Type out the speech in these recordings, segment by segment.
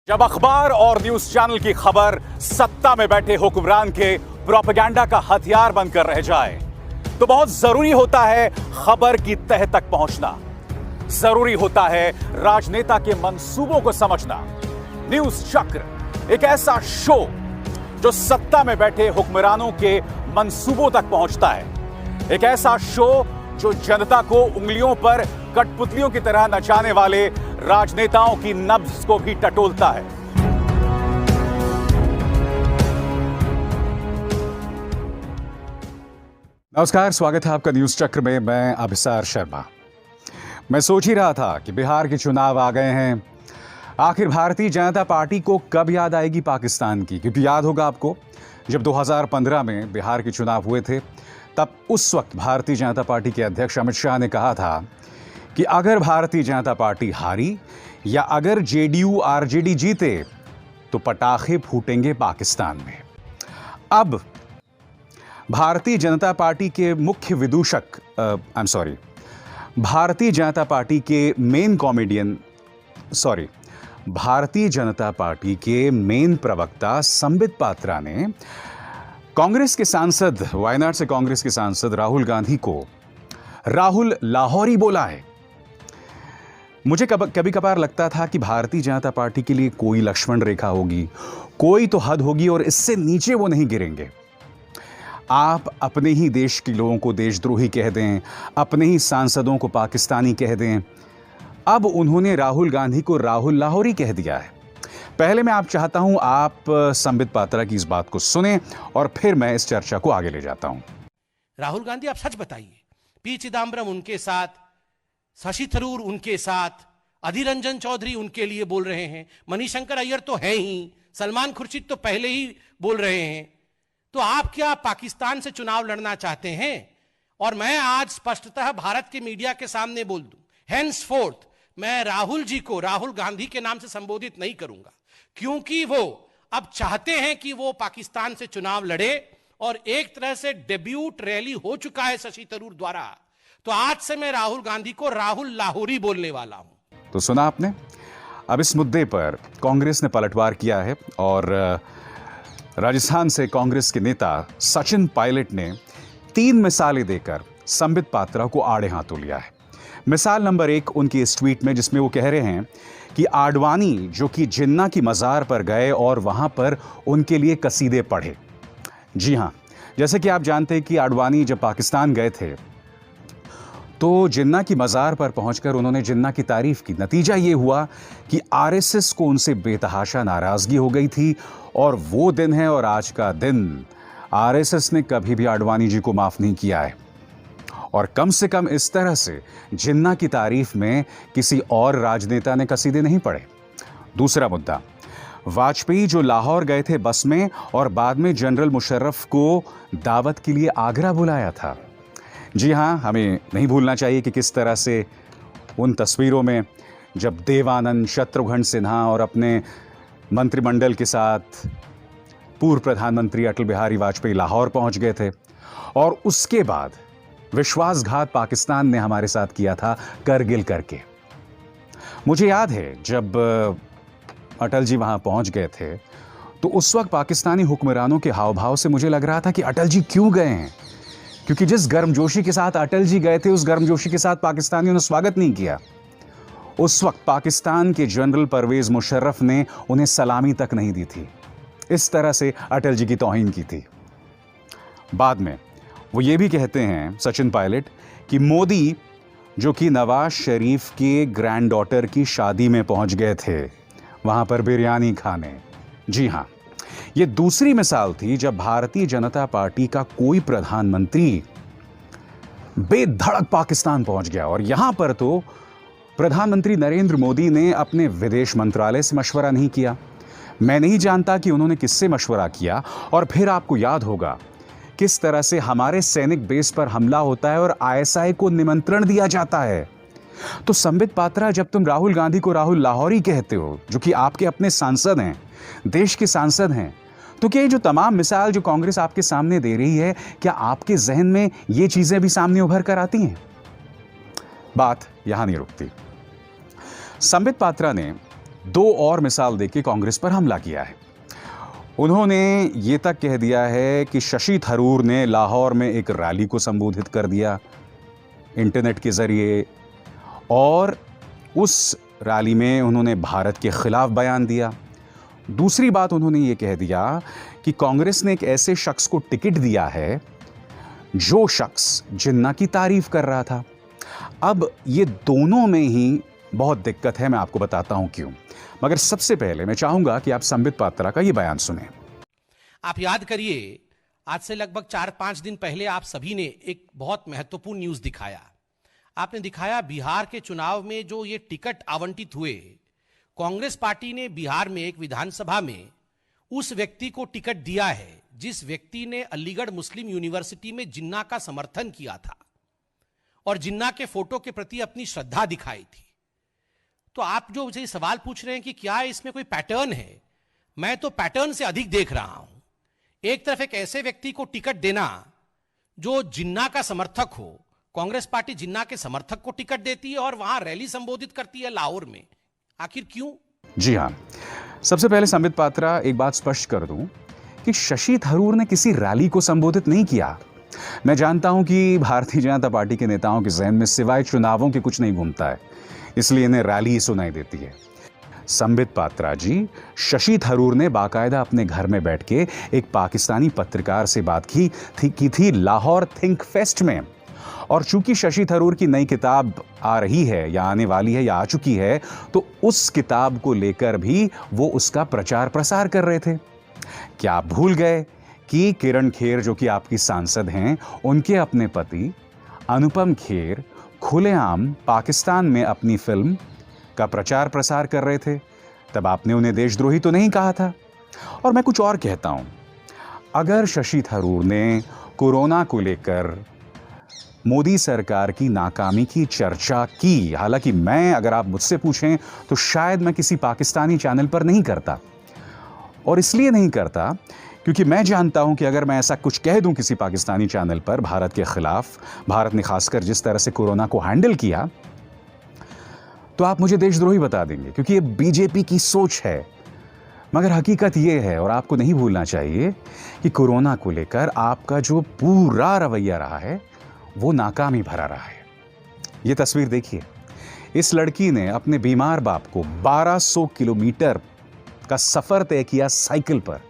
जब अखबार और न्यूज चैनल की खबर सत्ता में बैठे हुक्मरान के प्रोपेगेंडा का हथियार बनकर रह जाए तो बहुत जरूरी होता है खबर की तह तक पहुंचना। जरूरी होता है राजनेता के मंसूबों को समझना। न्यूज चक्र एक ऐसा शो जो सत्ता में बैठे हुक्मरानों के मंसूबों तक पहुंचता है। एक ऐसा शो जो जनता को उंगलियों पर कठपुतलियों की तरह नचाने वाले राजनेताओं की नब्ज को भी टटोलता है। नमस्कार, स्वागत है आपका न्यूज चक्र में। मैं अभिसार शर्मा। मैं सोच ही रहा था कि बिहार के चुनाव आ गए हैं, आखिर भारतीय जनता पार्टी को कब याद आएगी पाकिस्तान की। क्योंकि याद होगा आपको, जब 2015 में बिहार के चुनाव हुए थे, तब उस वक्त भारतीय जनता पार्टी के अध्यक्ष अमित शाह ने कहा था कि अगर भारतीय जनता पार्टी हारी या अगर जेडीयू आरजेडी जीते तो पटाखे फूटेंगे पाकिस्तान में। अब भारतीय जनता पार्टी के मुख्य विदूषक भारतीय जनता पार्टी के main comedian Bharatiya Janata party के मेन प्रवक्ता संबित पात्रा ने कांग्रेस के सांसद, वायनाड से कांग्रेस के सांसद राहुल गांधी को राहुल लाहौरी बोला है। मुझे कभी कभार लगता था कि भारतीय जनता पार्टी के लिए कोई लक्ष्मण रेखा होगी, कोई तो हद होगी और इससे नीचे वो नहीं गिरेंगे। आप अपने ही देश के लोगों को देशद्रोही कह दें, अपने ही सांसदों को पाकिस्तानी कह दें। अब उन्होंने राहुल गांधी को राहुल लाहौरी कह दिया है। पहले मैं चाहता हूं आप संबित पात्रा की इस बात को सुने और फिर मैं इस चर्चा को आगे ले जाता हूं। राहुल गांधी, आप सच बताइए, पी चिदम्बरम उनके साथ, शशि थरूर उनके साथ, अधीर रंजन चौधरी उनके लिए बोल रहे हैं, मणिशंकर अय्यर तो है ही, सलमान खुर्शीद तो पहले ही बोल रहे हैं। तो आप क्या पाकिस्तान से चुनाव लड़ना चाहते हैं? और मैं आज स्पष्टतः भारत के मीडिया के सामने बोल दूं, हेंसफोर्थ मैं राहुल जी को राहुल गांधी के नाम से संबोधित नहीं करूंगा, क्योंकि वो अब चाहते हैं कि वो पाकिस्तान से चुनाव लड़े और एक तरह से डेब्यूट रैली हो चुका है शशि थरूर द्वारा। तो आज से मैं राहुल गांधी को राहुल लाहौरी बोलने वाला हूं। तो सुना आपने। अब इस मुद्दे पर कांग्रेस ने पलटवार किया है और राजस्थान से कांग्रेस के नेता सचिन पायलट ने 3 मिसालें देकर संबित पात्रा को आड़े हाथों लिया है। मिसाल नंबर 1 उनकी इस ट्वीट में, जिसमें वो कह रहे हैं कि आडवाणी जो कि जिन्ना की मज़ार पर गए और वहां पर उनके लिए कसीदे पढ़े। जी हां, जैसे कि आप जानते हैं कि आडवाणी जब पाकिस्तान गए थे तो जिन्ना की मज़ार पर पहुंचकर उन्होंने जिन्ना की तारीफ की। नतीजा ये हुआ कि आरएसएस को उनसे बेतहाशा नाराजगी हो गई थी और वो दिन है और आज का दिन आरएसएस ने कभी भी आडवाणी जी को माफ नहीं किया है। और कम से कम इस तरह से जिन्ना की तारीफ में किसी और राजनेता ने कसीदे नहीं पढ़े। दूसरा मुद्दा, वाजपेयी जो लाहौर गए थे बस में और बाद में जनरल मुशर्रफ को दावत के लिए आगरा बुलाया था। जी हाँ, हमें नहीं भूलना चाहिए कि किस तरह से उन तस्वीरों में जब देवानंद, शत्रुघ्न सिन्हा और अपने मंत्रिमंडल के साथ पूर्व प्रधानमंत्री अटल बिहारी वाजपेयी लाहौर पहुंच गए थे और उसके बाद विश्वासघात पाकिस्तान ने हमारे साथ किया था करगिल करके। मुझे याद है जब अटल जी वहां पहुंच गए थे तो उस वक्त पाकिस्तानी हुक्मरानों के हाव भाव से मुझे लग रहा था कि अटल जी क्यों गए हैं, क्योंकि जिस गर्मजोशी के साथ अटल जी गए थे उस गर्मजोशी के साथ पाकिस्तानियों ने स्वागत नहीं किया। उस वक्त पाकिस्तान के जनरल परवेज मुशर्रफ ने उन्हें सलामी तक नहीं दी थी। इस तरह से अटल जी की तौहीन की थी। बाद में वो ये भी कहते हैं सचिन पायलट कि मोदी जो कि नवाज शरीफ के ग्रैंड डॉटर की शादी में पहुंच गए थे वहां पर बिरयानी खाने। जी हां, ये दूसरी मिसाल थी जब भारतीय जनता पार्टी का कोई प्रधानमंत्री बेधड़क पाकिस्तान पहुंच गया। और यहां पर तो प्रधानमंत्री नरेंद्र मोदी ने अपने विदेश मंत्रालय से मशवरा नहीं किया। मैं नहीं जानता कि उन्होंने किससे मशवरा किया। और फिर आपको याद होगा किस तरह से हमारे सैनिक बेस पर हमला होता है और आईएसआई को निमंत्रण दिया जाता है। तो संबित पात्रा, जब तुम राहुल गांधी को राहुल लाहौरी कहते हो, जो कि आपके अपने सांसद हैं, देश के सांसद हैं, तो क्या ये जो तमाम मिसाल जो कांग्रेस आपके सामने दे रही है, क्या आपके जहन में ये चीजें भी सामने उभर कर आती हैं? बात यहां नहीं रुकती। संबित पात्रा ने दो और मिसाल देके कांग्रेस पर हमला किया है। उन्होंने ये तक कह दिया है कि शशि थरूर ने लाहौर में एक रैली को संबोधित कर दिया इंटरनेट के जरिए, और उस रैली में उन्होंने भारत के खिलाफ बयान दिया। दूसरी बात उन्होंने ये कह दिया कि कांग्रेस ने एक ऐसे शख्स को टिकट दिया है जो शख्स जिन्ना की तारीफ कर रहा था। अब ये दोनों में ही बहुत दिक्कत है, मैं आपको बताता हूं क्यों। मगर सबसे पहले मैं चाहूंगा कि आप संबित पात्रा का ये बयान सुने। आप याद करिए, आज से लगभग 4-5 दिन पहले आप सभी ने एक बहुत महत्वपूर्ण न्यूज दिखाया। आपने दिखाया बिहार के चुनाव में जो ये टिकट आवंटित हुए, कांग्रेस पार्टी ने बिहार में एक विधानसभा में उस व्यक्ति को टिकट दिया है जिस व्यक्ति ने अलीगढ़ मुस्लिम यूनिवर्सिटी में जिन्ना का समर्थन किया था और जिन्ना के फोटो के प्रति अपनी श्रद्धा दिखाई थी। तो आप जो मुझे सवाल पूछ रहे हैं कि क्या इसमें कोई पैटर्न है, मैं तो पैटर्न से अधिक देख रहा हूं। एक तरफ एक ऐसे व्यक्ति को टिकट देना जो जिन्ना का समर्थक हो, कांग्रेस पार्टी जिन्ना के समर्थक को टिकट देती है और वहां रैली संबोधित करती है लाहौर में, आखिर क्यों? जी हां, सबसे पहले संबित पात्रा एक बात स्पष्ट कर दूं कि शशि थरूर ने किसी रैली को संबोधित नहीं किया। मैं जानता हूं कि भारतीय जनता पार्टी के नेताओं के जहन में सिवाय चुनावों के कुछ नहीं घूमता है, इसलिए इन्हें रैली ही सुनाई देती है। संबित पात्रा जी, शशि थरूर ने बाकायदा अपने घर में बैठ के एक पाकिस्तानी पत्रकार से बात की थी लाहौर थिंक फेस्ट में। और चूंकि शशि थरूर की नई किताब आ रही है या आने वाली है या आ चुकी है, तो उस किताब को लेकर भी वो उसका प्रचार प्रसार कर रहे थे। क्या आप भूल गए कि किरण खेर जो कि आपकी सांसद हैं, उनके अपने पति अनुपम खेर खुलेआम पाकिस्तान में अपनी फिल्म का प्रचार प्रसार कर रहे थे? तब आपने उन्हें देशद्रोही तो नहीं कहा था। और मैं कुछ और कहता हूं, अगर शशि थरूर ने कोरोना को लेकर मोदी सरकार की नाकामी की चर्चा की, हालांकि मैं, अगर आप मुझसे पूछें तो शायद मैं किसी पाकिस्तानी चैनल पर नहीं करता, और इसलिए नहीं करता क्योंकि मैं जानता हूं कि अगर मैं ऐसा कुछ कह दूं किसी पाकिस्तानी चैनल पर भारत के खिलाफ, भारत ने खासकर जिस तरह से कोरोना को हैंडल किया, तो आप मुझे देशद्रोही बता देंगे, क्योंकि ये बीजेपी की सोच है। मगर हकीकत ये है, और आपको नहीं भूलना चाहिए, कि कोरोना को लेकर आपका जो पूरा रवैया रहा है वो नाकामी भरा रहा है। ये तस्वीर देखिए, इस लड़की ने अपने बीमार बाप को 1200 किलोमीटर का सफर तय किया साइकिल पर।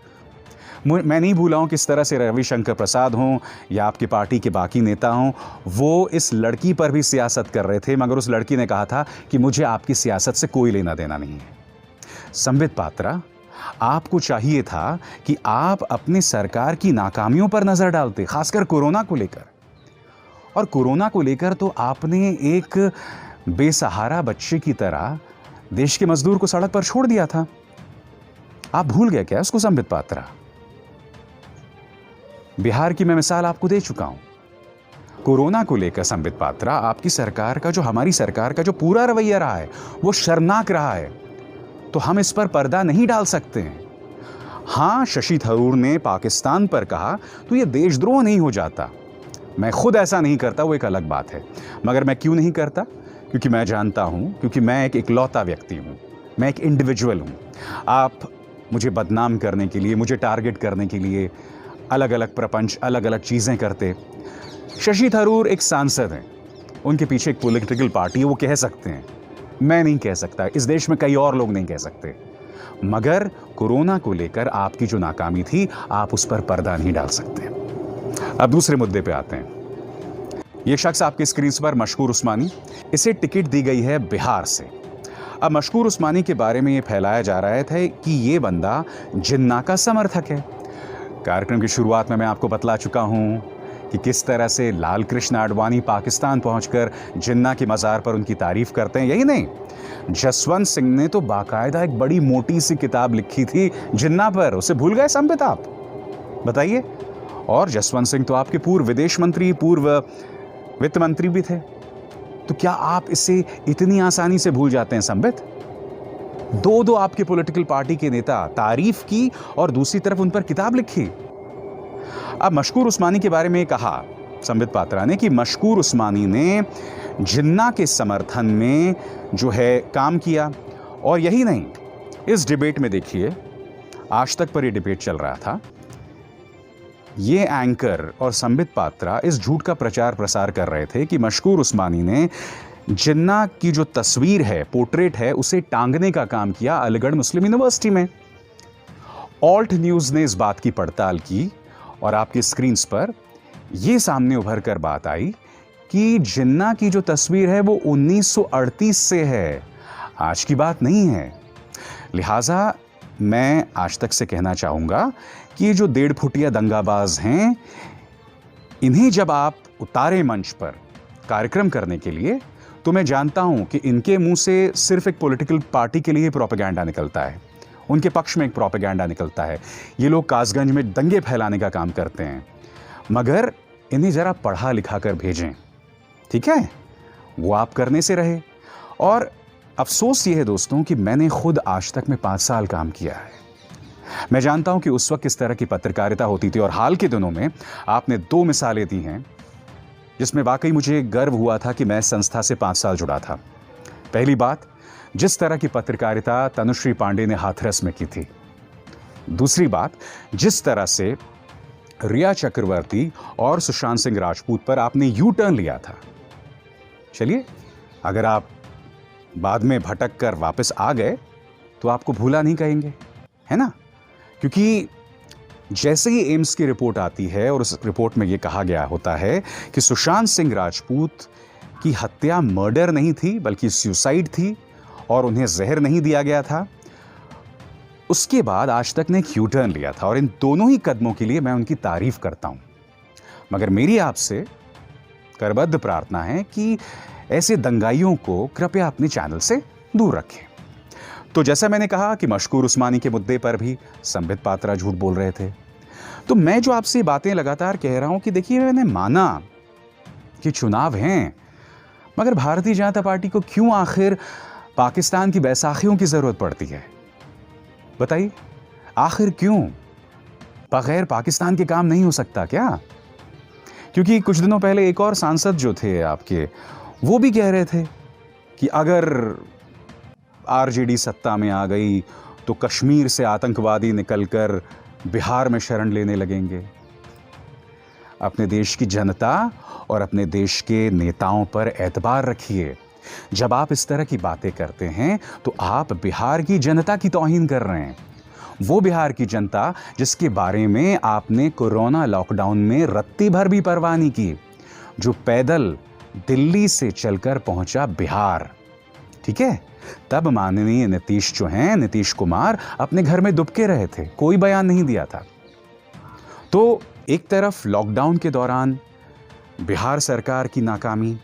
मैं नहीं भूला हूं किस तरह से रविशंकर प्रसाद हों या आपकी पार्टी के बाकी नेता हों, वो इस लड़की पर भी सियासत कर रहे थे, मगर उस लड़की ने कहा था कि मुझे आपकी सियासत से कोई लेना देना नहीं है। संबित पात्रा, आपको चाहिए था कि आप अपनी सरकार की नाकामियों पर नजर डालते, खासकर कोरोना को लेकर। और कोरोना को लेकर तो आपने एक बेसहारा बच्चे की तरह देश के मजदूर को सड़क पर छोड़ दिया था। आप भूल गए क्या उसको, संबित पात्रा? बिहार की मैं मिसाल आपको दे चुका हूं। कोरोना को लेकर संबित पात्रा, आपकी सरकार का, जो हमारी सरकार का जो पूरा रवैया रहा है वो शर्मनाक रहा है, तो हम इस पर पर्दा नहीं डाल सकते हैं। हां, शशि थरूर ने पाकिस्तान पर कहा तो यह देशद्रोह नहीं हो जाता। मैं खुद ऐसा नहीं करता, वो एक अलग बात है। मगर मैं क्यों नहीं करता? क्योंकि मैं जानता हूं, क्योंकि मैं एक इकलौता व्यक्ति हूं, मैं एक इंडिविजुअल हूं। आप मुझे बदनाम करने के लिए, मुझे टारगेट करने के लिए अलग अलग प्रपंच, अलग अलग चीजें करते। शशि थरूर एक सांसद हैं, उनके पीछे एक पॉलिटिकल पार्टी है, वो कह सकते हैं, मैं नहीं कह सकता, इस देश में कई और लोग नहीं कह सकते। मगर कोरोना को लेकर आपकी जो नाकामी थी, आप उस पर पर्दा नहीं डाल सकते। अब दूसरे मुद्दे पे आते हैं। यह शख्स आपकी स्क्रीन पर मशकूर उस्मानी, इसे टिकट दी गई है बिहार से। अब मशकूर उस्मानी के बारे में यह फैलाया जा रहा था कि यह बंदा जिन्ना का समर्थक है। कार्यक्रम की शुरुआत में मैं आपको बतला चुका हूं कि किस तरह से लाल कृष्ण आडवाणी पाकिस्तान पहुंचकर जिन्ना की मज़ार पर उनकी तारीफ करते हैं। यही नहीं, जसवंत सिंह ने तो बाकायदा एक बड़ी मोटी सी किताब लिखी थी जिन्ना पर। उसे भूल गए संबित आप? बताइए। और जसवंत सिंह तो आपके पूर्व विदेश मंत्री, पूर्व वित्त मंत्री भी थे। तो क्या आप इसे इतनी आसानी से भूल जाते हैं संबित? दो आपके पॉलिटिकल पार्टी के नेता तारीफ की और दूसरी तरफ उन पर किताब लिखी। अब मशकूर उस्मानी के बारे में कहा संबित पात्रा ने कि मशकूर उस्मानी ने जिन्ना के समर्थन में जो है काम किया। और यही नहीं, इस डिबेट में देखिए, आज तक पर यह डिबेट चल रहा था, ये एंकर और संबित पात्रा इस झूठ का प्रचार प्रसार कर रहे थे कि मशकूर उस्मानी ने जिन्ना की जो तस्वीर है, पोर्ट्रेट है, उसे टांगने का काम किया अलीगढ़ मुस्लिम यूनिवर्सिटी में। ऑल्ट न्यूज ने इस बात की पड़ताल की और आपकी स्क्रीन पर यह सामने उभर कर बात आई कि जिन्ना की जो तस्वीर है वो 1938 से है, आज की बात नहीं है। लिहाजा मैं आज तक से कहना चाहूंगा कि ये जो 1.5 फुटिया दंगाबाज हैं, इन्हें जब आप उतारे मंच पर कार्यक्रम करने के लिए, तो मैं जानता हूं कि इनके मुंह से सिर्फ एक पॉलिटिकल पार्टी के लिए प्रोपेगेंडा निकलता है, उनके पक्ष में एक प्रोपेगेंडा निकलता है। ये लोग कासगंज में दंगे फैलाने का काम करते हैं, मगर इन्हें जरा पढ़ा लिखा कर भेजें, ठीक है? वो आप करने से रहे। और अफसोस ये है दोस्तों कि मैंने खुद आज तक में 5 साल काम किया है। मैं जानता हूं कि उस वक्त किस तरह की पत्रकारिता होती थी, और हाल के दिनों में आपने 2 मिसालें दी हैं जिसमें वाकई मुझे गर्व हुआ था कि मैं संस्था से 5 साल जुड़ा था। पहली बात, जिस तरह की पत्रकारिता तनुश्री पांडे ने हाथरस में की थी। दूसरी बात, जिस तरह से रिया चक्रवर्ती और सुशांत सिंह राजपूत पर आपने यू टर्न लिया था। चलिए, अगर आप बाद में भटक कर वापस आ गए तो आपको भूला नहीं कहेंगे, है ना? क्योंकि जैसे ही एम्स की रिपोर्ट आती है और उस रिपोर्ट में यह कहा गया होता है कि सुशांत सिंह राजपूत की हत्या मर्डर नहीं थी बल्कि सुसाइड थी और उन्हें जहर नहीं दिया गया था, उसके बाद आज तक ने एक यू टर्न लिया था, और इन दोनों ही कदमों के लिए मैं उनकी तारीफ करता हूं। मगर मेरी आपसे करबद्ध प्रार्थना है कि ऐसे दंगाइयों को कृपया अपने चैनल से दूर रखें। तो जैसा मैंने कहा कि मशकूर उस्मानी के मुद्दे पर भी संबित पात्रा झूठ बोल रहे थे, तो मैं जो आपसे बातें लगातार कह रहा हूं कि देखिए, मैंने माना कि चुनाव हैं, मगर भारतीय जनता पार्टी को क्यों आखिर पाकिस्तान की बैसाखियों की जरूरत पड़ती है? बताइए, आखिर क्यों? बगैर पाकिस्तान के काम नहीं हो सकता क्या? क्योंकि कुछ दिनों पहले एक और सांसद जो थे आपके, वो भी कह रहे थे कि अगर आरजेडी सत्ता में आ गई तो कश्मीर से आतंकवादी निकलकर बिहार में शरण लेने लगेंगे। अपने देश की जनता और अपने देश के नेताओं पर एतबार रखिए। जब आप इस तरह की बातें करते हैं तो आप बिहार की जनता की तौहीन कर रहे हैं। वो बिहार की जनता जिसके बारे में आपने कोरोना लॉकडाउन में रत्ती भर भी परवाह नहीं की, जो पैदल दिल्ली से चलकर पहुंचा बिहार, ठीक है? तब माननीय नीतीश जो हैं, नीतीश कुमार, अपने घर में दुबके रहे थे, कोई बयान नहीं दिया था। तो एक तरफ लॉकडाउन के दौरान बिहार सरकार की नाकामी,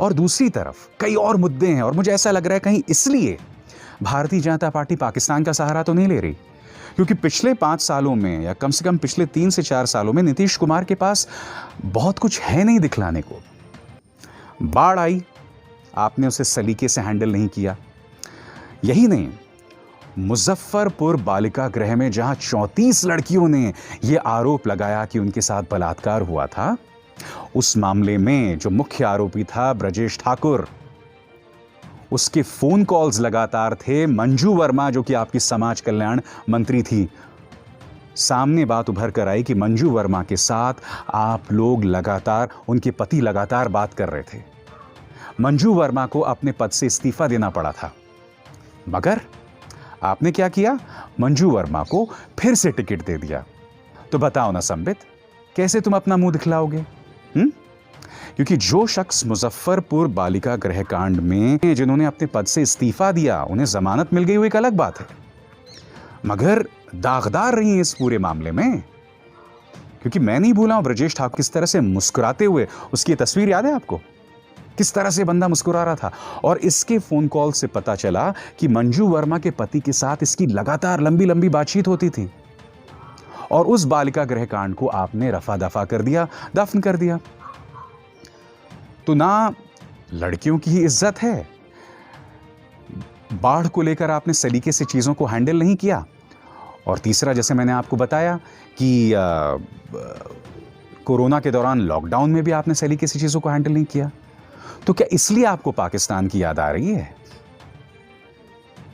और दूसरी तरफ कई और मुद्दे हैं, और मुझे ऐसा लग रहा है कहीं इसलिए भारतीय जनता पार्टी पाकिस्तान का सहारा तो नहीं ले रही, क्योंकि पिछले 5 सालों में या कम से कम पिछले 3 से 4 सालों में नीतीश कुमार के पास बहुत कुछ है नहीं दिखलाने को। बाढ़ आई, आपने उसे सलीके से हैंडल नहीं किया। यही नहीं, मुजफ्फरपुर बालिका गृह में जहां 34 लड़कियों ने यह आरोप लगाया कि उनके साथ बलात्कार हुआ था, उस मामले में जो मुख्य आरोपी था ब्रजेश ठाकुर, उसके फोन कॉल्स लगातार थे मंजू वर्मा, जो कि आपकी समाज कल्याण मंत्री थी। सामने बात उभर कर आई कि मंजू वर्मा के साथ आप लोग लगातार, उनके पति लगातार बात कर रहे थे। मंजू वर्मा को अपने पद से इस्तीफा देना पड़ा था, मगर आपने क्या किया? मंजू वर्मा को फिर से टिकट दे दिया। तो बताओ ना संबित, कैसे तुम अपना मुंह दिखलाओगे? क्योंकि जो शख्स मुजफ्फरपुर बालिका गृह कांड में जिन्होंने अपने पद से इस्तीफा दिया, उन्हें जमानत मिल गई, वो एक अलग बात है, मगर दागदार रही है इस पूरे मामले में। क्योंकि मैं नहीं भूला हूं ब्रजेश ठाकुर किस तरह से मुस्कुराते हुए, उसकी तस्वीर याद है आपको? किस तरह से बंदा मुस्कुरा रहा था। और इसके फोन कॉल से पता चला कि मंजू वर्मा के पति के साथ इसकी लगातार लंबी लंबी बातचीत होती थी, और उस बालिका गृह कांड को आपने रफा दफा कर दिया, दफन कर दिया। तो ना लड़कियों की ही इज्जत है, बाढ़ को लेकर आपने सलीके से चीजों को हैंडल नहीं किया, और तीसरा, जैसे मैंने आपको बताया कि कोरोना के दौरान लॉकडाउन में भी आपने सलीके से चीजों को हैंडल नहीं किया। तो क्या इसलिए आपको पाकिस्तान की याद आ रही है?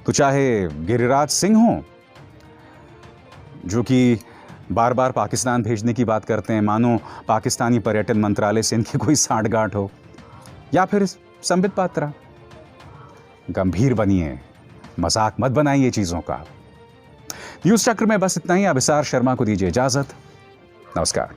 तो चाहे गिरिराज सिंह हो, जो कि बार बार पाकिस्तान भेजने की बात करते हैं, मानो पाकिस्तानी पर्यटन मंत्रालय से इनकी कोई सांठगांठ हो, या फिर संबित पात्रा, गंभीर बनिए, मजाक मत बनाइए चीजों का। न्यूज चक्र में बस इतना ही। अभिसार शर्मा को दीजिए इजाजत। नमस्कार।